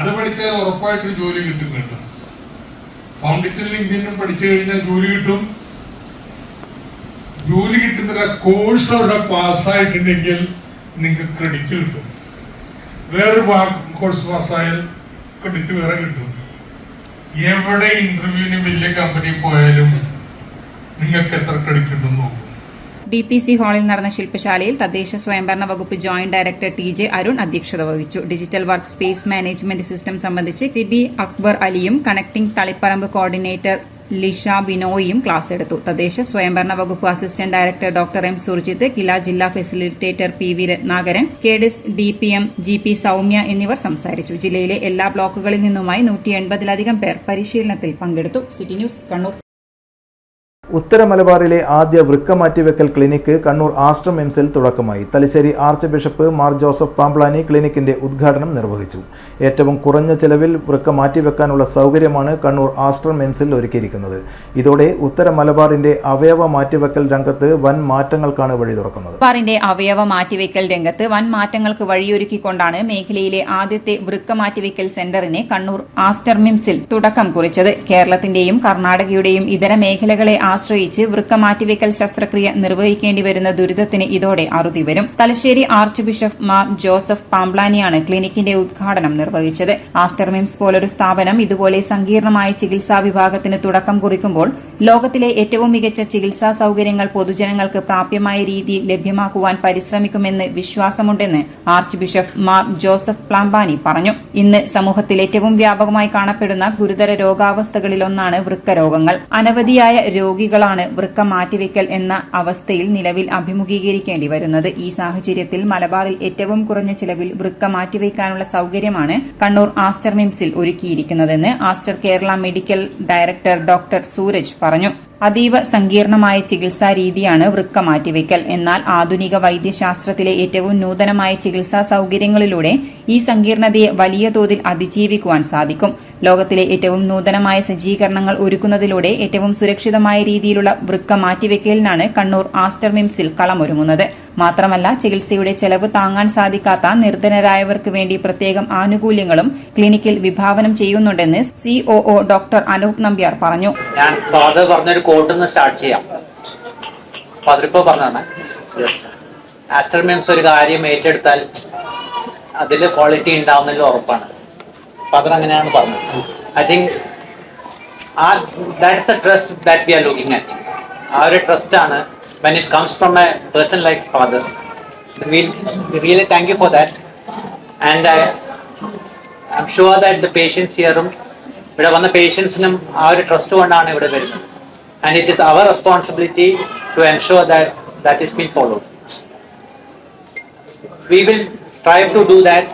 അത് പഠിച്ചാൽ ഉറപ്പായിട്ടൊരു ജോലി കിട്ടുന്നുണ്ട്. ഫൗണ്ടേഷനിൽ ഇന്ത്യനും പഠിച്ചു കഴിഞ്ഞാൽ ജോലി കിട്ടും. ജോലി കിട്ടുന്ന കോഴ്സ് അവിടെ പാസ്സായിട്ടുണ്ടെങ്കിൽ നിങ്ങൾക്ക് ക്രെഡിറ്റ് കിട്ടും. വേറൊരു കോഴ്സ് പാസ്സായാൽ ക്രെഡിറ്റ് വേറെ കിട്ടും. എവിടെ ഇന്റർവ്യൂവിന് വലിയ കമ്പനി പോയാലും നിങ്ങൾക്ക് എത്ര ക്രെഡിറ്റ് ഉണ്ടെന്ന് നോക്കും. DPC ഹാളിൽ നടന്ന ശില്പശാലയിൽ തദ്ദേശ സ്വയംഭരണ വകുപ്പ് ജോയിന്റ് ഡയറക്ടർ TJ അരുൺ അധ്യക്ഷത വഹിച്ചു. Digital work space management system സംബന്ധിച്ച് CB അക്ബർ അലിയും കണക്ടിംഗ് തളിപ്പറമ്പ് കോർഡിനേറ്റർ ലിഷ ബിനോയും ക്ലാസ് എടുത്തു. തദ്ദേശ സ്വയംഭരണ വകുപ്പ് assistant director doctor M Surjith, Kila ജില്ലാ facilitator PV Ratnakaran, KDIS DPM GP Soumya എന്നിവർ സംസാരിച്ചു. ജില്ലയിലെ എല്ലാ ബ്ലോക്കുകളിൽ നിന്നുമായി 180-ലധികം പേർ പരിശീലനത്തിൽ പങ്കെടുത്തു. City news, Kannur. ഉത്തര മലബാറിലെ ആദ്യ വൃക്ക മാറ്റിവെക്കൽ ക്ലിനിക്ക് കണ്ണൂർ ആശ്രം എംസിൽ തുടക്കമായി. തലശ്ശേരി ആർച്ച് ബിഷപ്പ് മാർ ജോസഫ് പാംപ്ലാനി ക്ലിനിക്കിന്റെ ഉദ്ഘാടനം നിർവഹിച്ചു. ഏറ്റവും കുറഞ്ഞ ചെലവിൽ വൃക്ക മാറ്റിവെക്കാനുള്ള സൗകര്യമാണ് കണ്ണൂർ ആശ്രം എംസിൽ ഒരുക്കിയിരിക്കുന്നത്. ഇതോടെ ഉത്തര മലബാറിന്റെ അവയവ മാറ്റിവെക്കൽ രംഗത്ത് വൻ മാറ്റങ്ങൾക്കാണ് വഴി തുറക്കുന്നത്. മലബാറിന്റെ അവയവ മാറ്റിവെക്കൽ രംഗത്ത് വൻ മാറ്റങ്ങൾക്ക് വഴിയൊരുക്കിക്കൊണ്ടാണ് മേഖലയിലെ ആദ്യത്തെ വൃക്ക മാറ്റിവെക്കൽ സെന്ററിന് കണ്ണൂർ ആസ്റ്റർ മിംസിൽ തുടക്കം കുറിച്ചത്. കേരളത്തിന്റെയും കർണാടകയുടെയും ഇതര മേഖലകളെ ആശ്രയിച്ച് വൃക്ക മാറ്റിവെക്കൽ ശസ്ത്രക്രിയ നിർവഹിക്കേണ്ടി വരുന്ന ദുരിതത്തിന് ഇതോടെ അറുതി വരും. തലശ്ശേരി ആർച്ച് ബിഷപ്പ് മാർ ജോസഫ് പാംബ്ലാനിയാണ് ക്ലിനിക്കിന്റെ ഉദ്ഘാടനം നിർവഹിച്ചത്. ആസ്റ്റർ മിംസ് പോലൊരു സ്ഥാപനം ഇതുപോലെ സങ്കീർണമായ ചികിത്സാ വിഭാഗത്തിന് തുടക്കം കുറിക്കുമ്പോൾ ലോകത്തിലെ ഏറ്റവും മികച്ച ചികിത്സാ സൌകര്യങ്ങൾ പൊതുജനങ്ങൾക്ക് പ്രാപ്യമായ രീതിയിൽ ലഭ്യമാക്കുവാൻ പരിശ്രമിക്കുമെന്ന് വിശ്വാസമുണ്ടെന്ന് ആർച്ച് ബിഷപ്പ് മാർ ജോസഫ് പാംബ്ലാനി പറഞ്ഞു. ഇന്ന് സമൂഹത്തിൽ ഏറ്റവും വ്യാപകമായി കാണപ്പെടുന്ന ഗുരുതര രോഗാവസ്ഥകളിലൊന്നാണ് വൃക്ക രോഗങ്ങൾ. അനവധിയായ രോഗികളാണ് വൃക്ക മാറ്റിവെക്കൽ എന്ന അവസ്ഥയിൽ നിലവിൽ അഭിമുഖീകരിക്കേണ്ടി വരുന്നത്. ഈ സാഹചര്യത്തിൽ മലബാറിൽ ഏറ്റവും കുറഞ്ഞ ചിലവിൽ വൃക്ക മാറ്റിവെക്കാനുള്ള സൌകര്യമാണ് കണ്ണൂർ ആസ്റ്റർ മിംസിൽ ഒരുക്കിയിരിക്കുന്നതെന്ന് Aster Kerala medical director doctor Sooraj പറഞ്ഞു. അതീവ സങ്കീർണമായ ചികിത്സാ രീതിയാണ് വൃക്ക മാറ്റിവെക്കൽ. എന്നാൽ ആധുനിക വൈദ്യശാസ്ത്രത്തിലെ ഏറ്റവും നൂതനമായ ചികിത്സാ സൌകര്യങ്ങളിലൂടെ ഈ സങ്കീർണതയെ വലിയ തോതിൽ അതിജീവിക്കുവാൻ സാധിക്കും. ലോകത്തിലെ ഏറ്റവും നൂതനമായ സജ്ജീകരണങ്ങൾ ഒരുക്കുന്നതിലൂടെ ഏറ്റവും സുരക്ഷിതമായ രീതിയിലുള്ള വൃക്ക മാറ്റിവെക്കലിനാണ് കണ്ണൂർ ആസ്റ്റർ മിംസിൽ കളമൊരുങ്ങുന്നത്. മാത്രമല്ല, ചികിത്സയുടെ ചെലവ് താങ്ങാൻ സാധിക്കാത്ത നിർധനരായവർക്ക് വേണ്ടി പ്രത്യേകം ആനുകൂല്യങ്ങളും ക്ലിനിക്കിൽ വിഭാവനം ചെയ്യുന്നുണ്ടെന്ന് COO ഡോക്ടർ അനൂപ് നമ്പ്യാർ പറഞ്ഞു. ഞാൻ ഫാദർ പറഞ്ഞൊരു കോട്ടൊന്ന് സ്റ്റാർട്ട് ചെയ്യാം. ഫാദർ ഇപ്പോൾ പറഞ്ഞാണ് ആസ്റ്റർ മിംസ് ഒരു കാര്യം ഏറ്റെടുത്താൽ അതിൽ ക്വാളിറ്റി ഉണ്ടാവുന്നതിൽ ഉറപ്പാണ്. ഫാദർ അങ്ങനെയാണ് പറഞ്ഞത്. I think that's the trust that we are looking at. ആ ഒരു ട്രസ്റ്റാണ് when it comes from a person like father. We really thank you for that, and I'm sure that the patients here ഇവിടെ വന്ന പേഷ്യൻസിനും ആ ഒരു trust കൊണ്ടാണ് ഇവിടെ വരുന്നത്. And it is our responsibility to ensure that that is being followed. We will try to do that,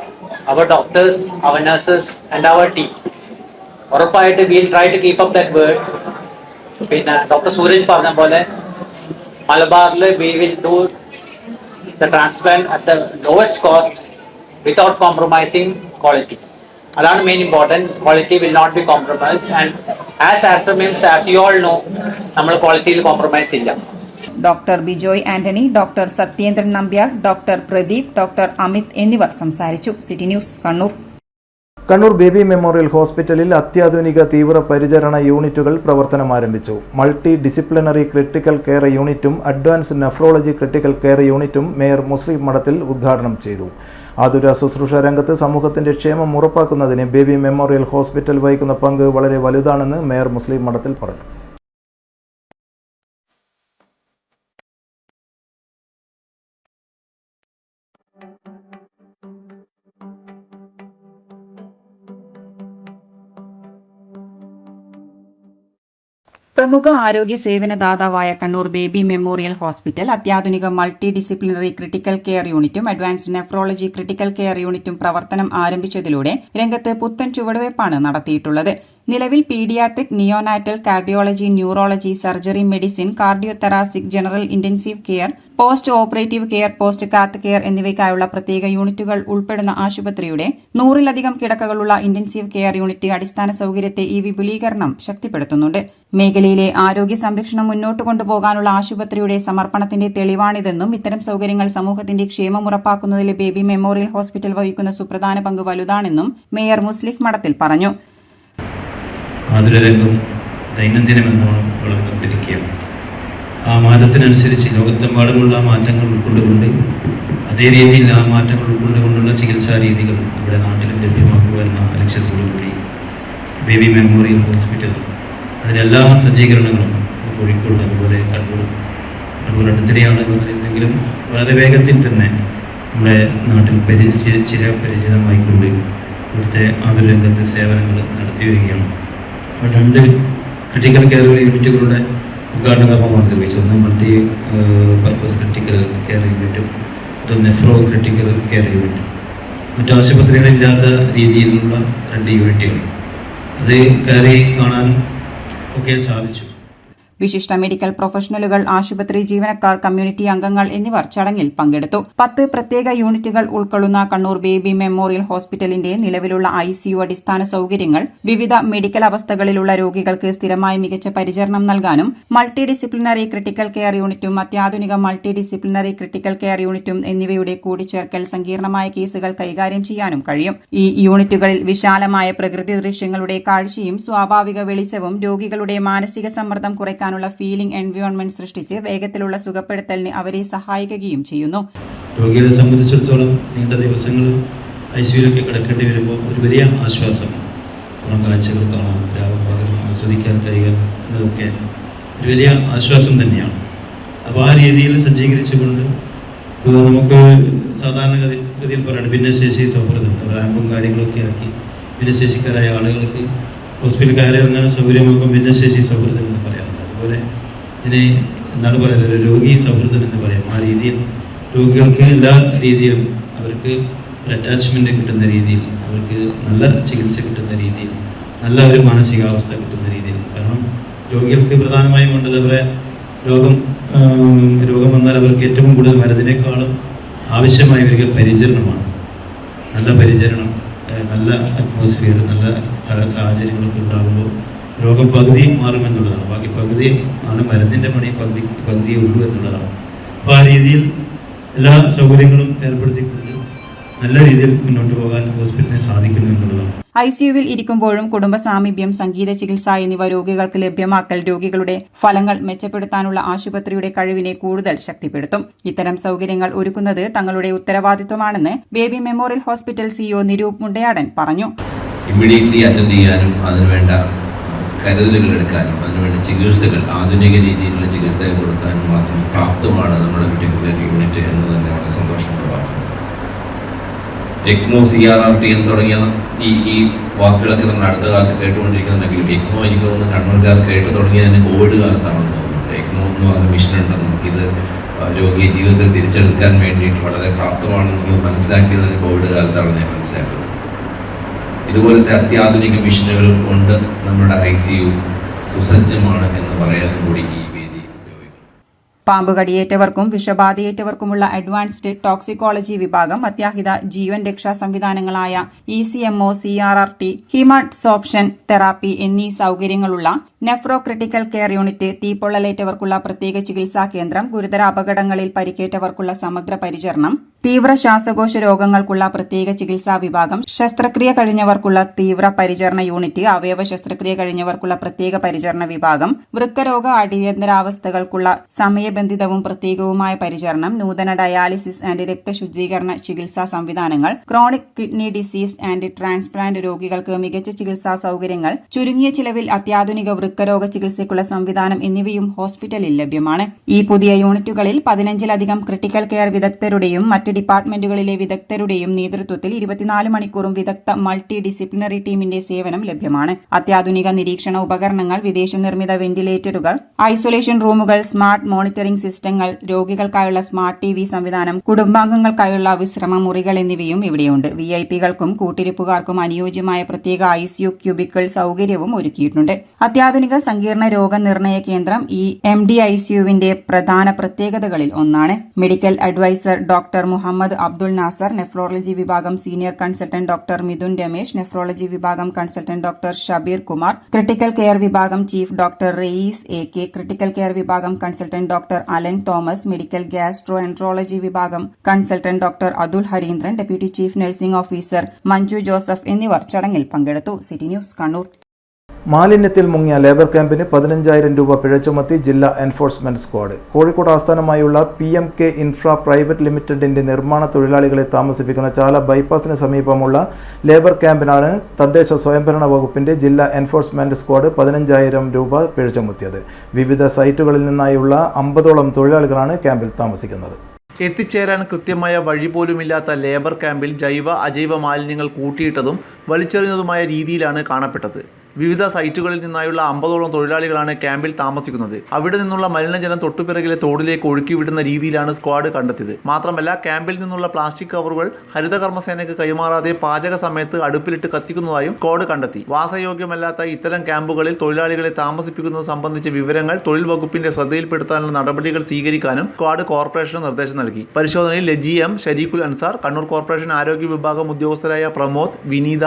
our doctors, our nurses and our team. ഉറപ്പായിട്ട് we will try to keep up that word. പിന്നെ doctor Sooraj പറഞ്ഞ പോലെ മലബാറിൽ we will do the transplant at the lowest cost without compromising quality. അതാണ് main important. Quality will not be compromised. And as Aster MIMS, as you all know, നമ്മൾ ക്വാളിറ്റിയിൽ compromise ഇല്ല. Doctor Bijoy Antony, doctor Sathyendran Nambiar, doctor Pradeep, doctor Amit എന്നിവർ സംസാരിച്ചു. City news, Kannur. Kannur baby memorial ഹോസ്പിറ്റലിൽ അത്യാധുനിക തീവ്ര പരിചരണ യൂണിറ്റുകൾ പ്രവർത്തനം ആരംഭിച്ചു. മൾട്ടി ഡിസിപ്ലിനറി ക്രിട്ടിക്കൽ കെയർ യൂണിറ്റും അഡ്വാൻസ് നെഫ്രോളജി ക്രിട്ടിക്കൽ കെയർ യൂണിറ്റും മേയർ മുസ്ലിം മഠത്തിൽ ഉദ്ഘാടനം ചെയ്തു. ആതുര ശുശ്രൂഷ രംഗത്ത് സമൂഹത്തിന്റെ ക്ഷേമം ഉറപ്പാക്കുന്നതിന് ബേബി മെമ്മോറിയൽ ഹോസ്പിറ്റൽ വഹിക്കുന്ന പങ്ക് വളരെ വലുതാണെന്ന് മേയർ മുസ്ലിം മഠത്തിൽ പറഞ്ഞു. പ്രമുഖ ആരോഗ്യ സേവന ദാതാവായ കണ്ണൂർ ബേബി മെമ്മോറിയൽ ഹോസ്പിറ്റൽ അത്യാധുനിക മൾട്ടി ഡിസിപ്ലിനറി ക്രിട്ടിക്കൽ കെയർ യൂണിറ്റും അഡ്വാൻസ്ഡ് നെഫ്രോളജി ക്രിട്ടിക്കൽ കെയർ യൂണിറ്റും പ്രവർത്തനം ആരംഭിച്ചതിലൂടെ രംഗത്ത് പുത്തൻ ചുവടുവയ്പ്പാണ് നടത്തിയിട്ടുള്ളത്. നിലവിൽ paediatric, neonatal, cardiology, neurology, surgery, medicine, cardiothoracic, general intensive care, post operative care, post cath care എന്നിവയ്ക്കായുള്ള പ്രത്യേക യൂണിറ്റുകൾ ഉൾപ്പെടുന്ന ആശുപത്രിയുടെ 100-ലധികം കിടക്കകളുള്ള ഇന്റൻസീവ് കെയർ യൂണിറ്റ് അടിസ്ഥാന സൌകര്യത്തെ ഈ വിപുലീകരണം ശക്തിപ്പെടുത്തുന്നുണ്ട്. മേഖലയിലെ ആരോഗ്യ സംരക്ഷണം മുന്നോട്ട് കൊണ്ടുപോകാനുള്ള ആശുപത്രിയുടെ സമർപ്പണത്തിന്റെ തെളിവാണിതെന്നും ഇത്തരം സൌകര്യങ്ങൾ സമൂഹത്തിന്റെ ക്ഷേമം ഉറപ്പാക്കുന്നതിൽ ബേബി മെമ്മോറിയൽ ഹോസ്പിറ്റൽ വഹിക്കുന്ന സുപ്രധാന പങ്ക് വലുതാണെന്നും മേയർ മുസ്ലിം മഠത്തിൽ പറഞ്ഞു. ആതുരരംഗം ദൈനംദിനമെന്നോണം വളർന്നുകൊണ്ടിരിക്കുകയാണ്. ആ മാറ്റത്തിനനുസരിച്ച് ലോകത്തെമ്പാടുമുള്ള മാറ്റങ്ങൾ ഉൾക്കൊണ്ടുകൊണ്ട് അതേ രീതിയിൽ ആ മാറ്റങ്ങൾ ഉൾക്കൊണ്ടുകൊണ്ടുള്ള ചികിത്സാ രീതികൾ ഇവിടെ നാട്ടിലും ലഭ്യമാക്കുക എന്ന ലക്ഷ്യത്തോടുകൂടി ബേബി മെമ്മോറിയൽ ഹോസ്പിറ്റൽ അതിനെല്ലാ സജ്ജീകരണങ്ങളും കോഴിക്കോട് അതുപോലെ കണ്ണൂർ അടുത്തിടെയാണ് പറഞ്ഞിരുന്നെങ്കിലും വളരെ വേഗത്തിൽ തന്നെ നമ്മുടെ നാട്ടിൽ ചില പരിചിതമായിക്കൊണ്ട് ഇവിടുത്തെ ആതുരരംഗത്തെ സേവനങ്ങൾ നടത്തി വരികയാണ്. 2 ക്രിട്ടിക്കൽ കെയർ യൂണിറ്റുകളുടെ ഉദ്ഘാടന കർമ്മമാണ് നിർവഹിച്ചത്. ഒന്ന് മൾട്ടി പർപ്പസ് ക്രിട്ടിക്കൽ കെയർ യൂണിറ്റും മറ്റൊന്ന് നെഫ്രോ ക്രിട്ടിക്കൽ കെയർ യൂണിറ്റും. മറ്റു ആശുപത്രികളില്ലാത്ത രീതിയിലുള്ള 2 യൂണിറ്റുകൾ അത് കയറി കാണാൻ ഒക്കെ സാധിച്ചു. വിശിഷ്ട മെഡിക്കൽ പ്രൊഫഷണലുകൾ, ആശുപത്രി ജീവനക്കാർ, കമ്മ്യൂണിറ്റി അംഗങ്ങൾ എന്നിവർ ചടങ്ങിൽ പങ്കെടുത്തു. 10 പ്രത്യേക യൂണിറ്റുകൾ ഉൾക്കൊള്ളുന്ന കണ്ണൂർ ബേബി മെമ്മോറിയൽ ഹോസ്പിറ്റലിന്റെ നിലവിലുള്ള ICU അടിസ്ഥാന സൌകര്യങ്ങൾ വിവിധ മെഡിക്കൽ അവസ്ഥകളിലുള്ള രോഗികൾക്ക് സ്ഥിരമായി മികച്ച പരിചരണം നൽകാനും മൾട്ടി ഡിസിപ്ലിനറി ക്രിട്ടിക്കൽ കെയർ യൂണിറ്റും അത്യാധുനിക മൾട്ടി ഡിസിപ്ലിനറി ക്രിട്ടിക്കൽ കെയർ യൂണിറ്റും എന്നിവയുടെ കൂടിച്ചേർക്കൽ സങ്കീർണമായ കേസുകൾ കൈകാര്യം ചെയ്യാനും കഴിയും. ഈ യൂണിറ്റുകളിൽ വിശാലമായ പ്രകൃതി ദൃശ്യങ്ങളുടെ കാഴ്ചയും സ്വാഭാവിക വെളിച്ചവും രോഗികളുടെ മാനസിക സമ്മർദ്ദം കുറയ്ക്കാൻ സുഖപ്പെടുത്താനുള്ള ഫീലിംഗ് എൻവയോൺമെന്റ് സൃഷ്ടിച്ച് വേഗത്തിലുള്ള സുഖപ്പെടുത്തലിന് അവരെ സഹായിക്കുകയും ചെയ്യുന്നു. രോഗികളെ സംബന്ധിച്ചിടത്തോളം നീണ്ട ദിവസങ്ങൾ ഐസിയുവിലൊക്കെ കിടക്കേണ്ടി വരുമ്പോൾ ഒരു വലിയ ആശ്വാസം, പുറം കാഴ്ചകൾ കാണാം, രാവും പകലും ആസ്വദിക്കാൻ കഴിയുക എന്നതൊക്കെ ഒരു വലിയ ആശ്വാസം തന്നെയാണ്. അപ്പോൾ ആ രീതിയിൽ സജ്ജീകരിച്ചുകൊണ്ട് ഇപ്പോൾ നമുക്ക് സാധാരണഗതിയിൽ പറയുന്നത് ഭിന്നശേഷി സൗഹൃദം, റാമ്പും കാര്യങ്ങളൊക്കെ ആക്കി ഭിന്നശേഷിക്കാരായ ആളുകൾക്ക് ഹോസ്പിറ്റലിൽ കയറി ഇറങ്ങാനും സൗകര്യമാക്കും ഭിന്നശേഷി സൗഹൃദം എന്ന് പറയാറുണ്ട്. അതുപോലെ ഇതിനെ എന്താണ് പറയുന്നത്, രോഗി സൗഹൃദം എന്ന് പറയാം. ആ രീതിയിൽ രോഗികൾക്ക് എല്ലാ രീതിയിലും അവർക്ക് ഒരു അറ്റാച്ച്മെൻറ്റ് കിട്ടുന്ന രീതിയിൽ, അവർക്ക് നല്ല ചികിത്സ കിട്ടുന്ന രീതിയിൽ, നല്ല ഒരു മാനസികാവസ്ഥ കിട്ടുന്ന രീതിയിൽ. കാരണം രോഗികൾക്ക് പ്രധാനമായും വേണ്ടത് അവരെ രോഗം വന്നാൽ അവർക്ക് ഏറ്റവും കൂടുതൽ മരുന്നിനേക്കാളും ആവശ്യമായി വരിക പരിചരണമാണ്. നല്ല പരിചരണം, നല്ല അറ്റ്മോസ്ഫിയർ, നല്ല സാഹചര്യങ്ങളൊക്കെ ഉണ്ടാകുമ്പോൾ രോഗം പകുതി മാറുമെന്നുള്ളതാണ്. ബാക്കി പകുതി ആണ് മരുന്നിൻ്റെ പണി, പകുതിയേ ഉള്ളൂ എന്നുള്ളതാണ്. അപ്പോൾ ആ രീതിയിൽ എല്ലാ സൗകര്യങ്ങളും ഏർപ്പെടുത്തിക്കൊണ്ട് നല്ല രീതിയിൽ മുന്നോട്ട് പോകാൻ ഹോസ്പിറ്റലിന് സാധിക്കുന്നു എന്നുള്ളതാണ്. ഐസിയുവിൽ ഇരിക്കുമ്പോഴും കുടുംബ സാമീപ്യം, സംഗീത ചികിത്സ എന്നിവ രോഗികൾക്ക് ലഭ്യമാക്കൽ രോഗികളുടെ ഫലങ്ങൾ മെച്ചപ്പെടുത്താനുള്ള ആശുപത്രിയുടെ കഴിവിനെ കൂടുതൽ ശക്തിപ്പെടുത്തും. ഇത്തരം സൗകര്യങ്ങൾ ഒരുക്കുന്നത് തങ്ങളുടെ ഉത്തരവാദിത്വമാണെന്ന് Baby Memorial Hospital CEO Niroop Mundayadan പറഞ്ഞു. ഇമ്മീഡിയറ്റ്ലി അറ്റൻഡ് ചെയ്യാനും അതിനുവേണ്ട കരുതലുകൾ എടുക്കാനും അതിനുവേണ്ട ചികിത്സകൾ, ആധുനിക രീതിയിലുള്ള ചികിത്സകൾ കൊടുക്കാനും മാത്രം പ്രാപ്തമാണ് നമ്മുടെ പർട്ടിക്കുലർ യൂണിറ്റ് എന്ന് തന്നെ വളരെ സന്തോഷമുള്ളതാണ്. എക്മോ, CRRT എന്ന് തുടങ്ങിയ ഈ വാക്കുകളൊക്കെ നമ്മൾ അടുത്ത കാലത്ത് കേട്ടുകൊണ്ടിരിക്കുന്നുണ്ടെങ്കിലും എക്മോ എനിക്ക് തോന്നുന്നു കണ്ണൂർക്കാർ കേട്ട് തുടങ്ങിയതിന് കോവിഡ് കാലത്താണെന്ന് തോന്നുന്നത്. എക്മോ എന്ന് പറഞ്ഞ മിഷൻ ഉണ്ട്. നമുക്കിത് രോഗിയെ ജീവിതത്തിൽ തിരിച്ചെടുക്കാൻ വേണ്ടിയിട്ട് വളരെ പ്രാപ്തമാണെന്ന് മനസ്സിലാക്കിയതിന് കോവിഡ് കാലത്താണ് ഞാൻ മനസ്സിലാക്കുന്നത്. ഇതുപോലത്തെ അത്യാധുനിക മിഷനുകൾ കൊണ്ട് നമ്മുടെ ICU സുസജ്ജമാണ് എന്ന് പറയാനും കൂടി ഈ വേദി ഉപയോഗിക്കും. പാമ്പ് കടിയേറ്റവർക്കും വിഷബാധയേറ്റവർക്കുമുള്ള അഡ്വാൻസ്ഡ് ടോക്സിക്കോളജി വിഭാഗം, അത്യാഹിത ജീവൻ രക്ഷാ സംവിധാനങ്ങളായ ECMO, CRRT, ഹീമാഡ്സോർപ്ഷൻ തെറാപ്പി എന്നീ സൗകര്യങ്ങളുള്ള നെഫ്രോ ക്രിട്ടിക്കൽ കെയർ യൂണിറ്റ്, തീപ്പൊള്ളലേറ്റവർക്കുള്ള പ്രത്യേക ചികിത്സാ കേന്ദ്രം, ഗുരുതര അപകടങ്ങളിൽ പരിക്കേറ്റവർക്കുള്ള സമഗ്ര പരിചരണം, തീവ്ര ശ്വാസകോശ രോഗങ്ങൾക്കുള്ള പ്രത്യേക ചികിത്സാ വിഭാഗം, ശസ്ത്രക്രിയ കഴിഞ്ഞവർക്കുള്ള തീവ്ര പരിചരണ യൂണിറ്റ്, അവയവ ശസ്ത്രക്രിയ കഴിഞ്ഞവർക്കുള്ള പ്രത്യേക പരിചരണ വിഭാഗം, വൃക്കരോഗ അടിയന്തരാവസ്ഥകൾക്കുള്ള സമയബന്ധിതവും പ്രത്യേകവുമായ പരിചരണം, നൂതന ഡയാലിസിസ് ആൻഡ് രക്തശുദ്ധീകരണ ചികിത്സാ സംവിധാനങ്ങൾ, chronic kidney disease and transplant രോഗികൾക്ക് മികച്ച ചികിത്സാ സൗകര്യങ്ങൾ, ചുരുങ്ങിയ ചിലവിൽ അത്യാധുനിക വൃക്കരോഗ ചികിത്സയ്ക്കുള്ള സംവിധാനം എന്നിവയും ഹോസ്പിറ്റലിൽ ലഭ്യമാണ്. ഈ പുതിയ യൂണിറ്റുകളിൽ 15-ലധികം ക്രിട്ടിക്കൽ കെയർ വിദഗ്ധരുടെയും മറ്റ് ഡിപ്പാർട്ട്മെന്റുകളിലെ വിദഗ്ധരുടെയും നേതൃത്വത്തിൽ 24 മണിക്കൂറും വിദഗ്ധ മൾട്ടി ഡിസിപ്ലിനറി ടീമിന്റെ സേവനം ലഭ്യമാണ്. അത്യാധുനിക നിരീക്ഷണ ഉപകരണങ്ങൾ, വിദേശ നിർമ്മിത വെന്റിലേറ്ററുകൾ, ഐസൊലേഷൻ റൂമുകൾ, സ്മാർട്ട് മോണിറ്ററിംഗ് സിസ്റ്റങ്ങൾ, രോഗികൾക്കായുള്ള സ്മാർട്ട് TV സംവിധാനം, കുടുംബാംഗങ്ങൾക്കായുള്ള വിശ്രമ മുറികൾ എന്നിവയും ഇവിടെയുണ്ട്. VIP-കൾക്കും കൂട്ടിരിപ്പുകാർക്കും അനുയോജ്യമായ പ്രത്യേക ICU ക്യൂബിക്കിൾ സൗകര്യവും ഒരുക്കിയിട്ടുണ്ട്. അത്യാധുനിക സങ്കീർണ രോഗനിർണയ കേന്ദ്രം ഈ MD-ICUവിന്റെ പ്രധാന പ്രത്യേകതകളിൽ ഒന്നാണ്. Medical adviser doctor Muhammad Abdul Nasser, nephrology വിഭാഗം senior consultant doctor Mithun Ramesh, nephrology വിഭാഗം consultant doctor Shabeer Kumar, critical care വിഭാഗം chief doctor Rayees AK, critical care വിഭാഗം consultant doctor Alan Thomas, medical gastroenterology വിഭാഗം consultant doctor Athul Harindran, deputy chief nursing officer Manju Joseph എന്നിവർ ചടങ്ങിൽ പങ്കെടുത്തു. City news, Kannur. മാലിന്യത്തിൽ മുങ്ങിയ ലേബർ ക്യാമ്പിന് 15,000 രൂപ പിഴ ചുമത്തി ജില്ലാ എൻഫോഴ്സ്മെന്റ് സ്ക്വാഡ്. കോഴിക്കോട് ആസ്ഥാനമായുള്ള PMK ഇൻഫ്ര പ്രൈവറ്റ് ലിമിറ്റഡിന്റെ നിർമ്മാണ തൊഴിലാളികളെ താമസിപ്പിക്കുന്ന ചാല ബൈപ്പാസിന് സമീപമുള്ള ലേബർ ക്യാമ്പിനാണ് തദ്ദേശ സ്വയംഭരണ വകുപ്പിന്റെ ജില്ലാ എൻഫോഴ്സ്മെന്റ് സ്ക്വാഡ് 15,000 രൂപ പിഴ ചുമത്തിയത്. വിവിധ സൈറ്റുകളിൽ നിന്നായുള്ള 50ഓളം തൊഴിലാളികളാണ് ക്യാമ്പിൽ താമസിക്കുന്നത്. എത്തിച്ചേരാൻ കൃത്യമായ വഴി പോലുമില്ലാത്ത ലേബർ ക്യാമ്പിൽ ജൈവ അജൈവ മാലിന്യങ്ങൾ കൂട്ടിയിട്ടതും വലിച്ചെറിഞ്ഞതുമായ രീതിയിലാണ് കാണപ്പെട്ടത്. വിവിധ സൈറ്റുകളിൽ നിന്നായുള്ള 50ഓളം തൊഴിലാളികളാണ് ക്യാമ്പിൽ താമസിക്കുന്നത്. അവിടെ നിന്നുള്ള മലിനജലം തൊട്ടുപിറകിലെ തോടിലേക്ക് ഒഴുക്കിവിടുന്ന രീതിയിലാണ് സ്ക്വാഡ് കണ്ടെത്തിയത്. മാത്രമല്ല, ക്യാമ്പിൽ നിന്നുള്ള പ്ലാസ്റ്റിക് കവറുകൾ ഹരിതകർമ്മസേനയ്ക്ക് കൈമാറാതെ പാചക സമയത്ത് അടുപ്പിലിട്ട് കത്തിക്കുന്നതായും സ്ക്വാഡ് കണ്ടെത്തി. വാസയോഗ്യമല്ലാത്ത ഇത്തരം ക്യാമ്പുകളിൽ തൊഴിലാളികളെ താമസിപ്പിക്കുന്നത് സംബന്ധിച്ച വിവരങ്ങൾ തൊഴിൽ വകുപ്പിന്റെ ശ്രദ്ധയിൽപ്പെടുത്താനുള്ള നടപടികൾ സ്വീകരിക്കാനും സ്ക്വാഡ് കോർപ്പറേഷന് നിർദ്ദേശം നൽകി. പരിശോധനയിൽ ലജി M, ഷരീഖുൽ അൻസാർ, കണ്ണൂർ കോർപ്പറേഷൻ ആരോഗ്യ വിഭാഗം ഉദ്യോഗസ്ഥരായ പ്രമോദ്, വിനീത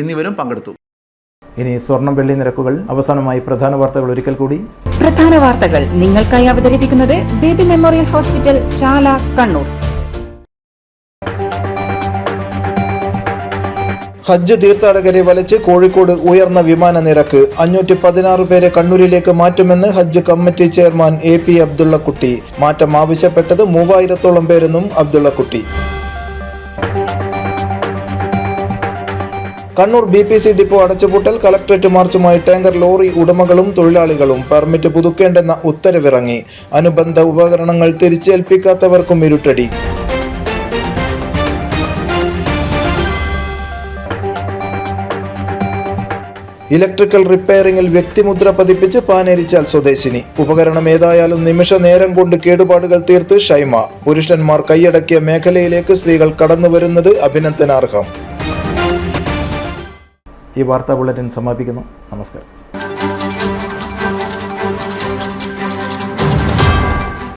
എന്നിവരും പങ്കെടുത്തു. ഇനി സ്വർണം വെള്ളി നിരക്കുകൾ. അവസാനമായി പ്രധാന വാർത്തകൾ ഒരിക്കൽ കൂടി. പ്രധാന വാർത്തകൾ നിങ്ങൾക്കായി അവതരിപ്പിക്കുന്നത് ബേബി മെമ്മോറിയൽ ഹോസ്പിറ്റൽ, ചാല, കണ്ണൂർ. ഹജ്ജ് തീർത്ഥാടകരെ വലിച്ച് കോഴിക്കോട് ഉയർന്ന വിമാന നിരക്ക് 516 പേരെ കണ്ണൂരിലേക്ക് മാറ്റുമെന്ന് ഹജ്ജ് കമ്മിറ്റി ചെയർമാൻ AP അബ്ദുള്ളക്കുട്ടി. മാറ്റം ആവശ്യപ്പെട്ടത് 3000-ഓളം പേരെന്നും അബ്ദുള്ളക്കുട്ടി. കണ്ണൂർ BPC ഡിപ്പോ അടച്ചുപൂട്ടൽ, കളക്ടറേറ്റ് മാർച്ചുമായി ടാങ്കർ ലോറി ഉടമകളും തൊഴിലാളികളും. പെർമിറ്റ് പുതുക്കേണ്ടെന്ന ഉത്തരവിറങ്ങി. അനുബന്ധ ഉപകരണങ്ങൾ തിരിച്ചേൽപ്പിക്കാത്തവർക്കും ഇരുട്ടടി. ഇലക്ട്രിക്കൽ റിപ്പയറിംഗിൽ വ്യക്തിമുദ്ര പതിപ്പിച്ച് പാനേരിച്ചാൽ സ്വദേശിനി. ഉപകരണം ഏതായാലും നിമിഷ നേരം കൊണ്ട് കേടുപാടുകൾ തീർത്ത് ഷൈമ. പുരുഷന്മാർ കൈയടക്കിയ മേഖലയിലേക്ക് സ്ത്രീകൾ കടന്നുവരുന്നത് അഭിനന്ദനാർഹം. ഈ വാർത്താ ബുള്ളറ്റിൻ സമാപിക്കുന്നു. നമസ്കാരം.